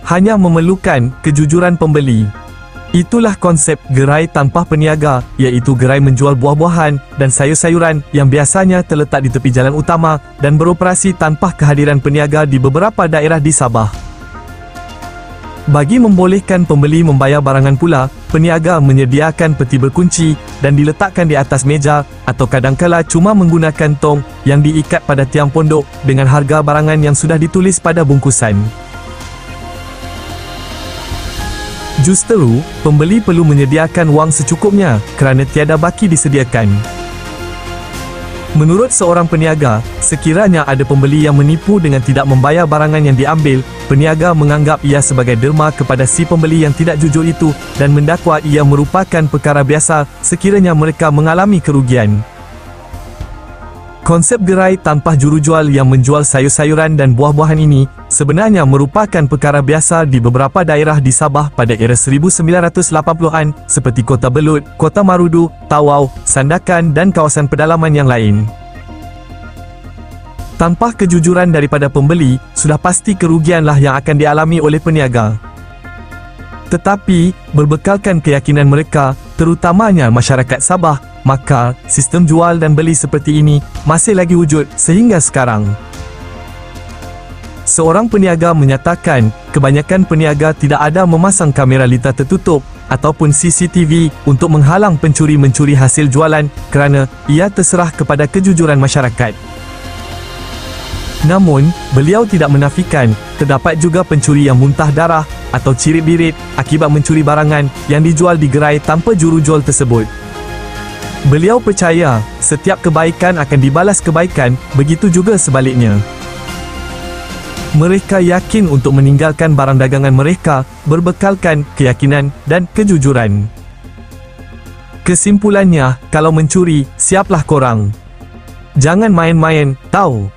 hanya memerlukan kejujuran pembeli. Itulah konsep gerai tanpa peniaga, iaitu gerai menjual buah-buahan dan sayur-sayuran yang biasanya terletak di tepi jalan utama dan beroperasi tanpa kehadiran peniaga di beberapa daerah di Sabah. Bagi membolehkan pembeli membayar barangan pula, peniaga menyediakan peti berkunci dan diletakkan di atas meja atau kadangkala cuma menggunakan tong yang diikat pada tiang pondok dengan harga barangan yang sudah ditulis pada bungkusan. Justeru, pembeli perlu menyediakan wang secukupnya kerana tiada baki disediakan. Menurut seorang peniaga, sekiranya ada pembeli yang menipu dengan tidak membayar barangan yang diambil, peniaga menganggap ia sebagai derma kepada si pembeli yang tidak jujur itu dan mendakwa ia merupakan perkara biasa sekiranya mereka mengalami kerugian. Konsep gerai tanpa jurujual yang menjual sayur-sayuran dan buah-buahan ini sebenarnya merupakan perkara biasa di beberapa daerah di Sabah pada era 1980-an seperti Kota Belud, Kota Marudu, Tawau, Sandakan dan kawasan pedalaman yang lain. Tanpa kejujuran daripada pembeli, sudah pasti kerugianlah yang akan dialami oleh peniaga. Tetapi, berbekalkan keyakinan mereka, terutamanya masyarakat Sabah, maka sistem jual dan beli seperti ini masih lagi wujud sehingga sekarang. Seorang peniaga menyatakan, kebanyakan peniaga tidak ada memasang kamera litar tertutup ataupun CCTV untuk menghalang pencuri mencuri hasil jualan kerana ia terserah kepada kejujuran masyarakat. Namun, beliau tidak menafikan, terdapat juga pencuri yang muntah darah atau cirit-birit akibat mencuri barangan yang dijual di gerai tanpa jurujual tersebut. Beliau percaya, setiap kebaikan akan dibalas kebaikan, begitu juga sebaliknya. Mereka yakin untuk meninggalkan barang dagangan mereka, berbekalkan keyakinan dan kejujuran. Kesimpulannya, kalau mencuri, siaplah korang. Jangan main-main, tahu.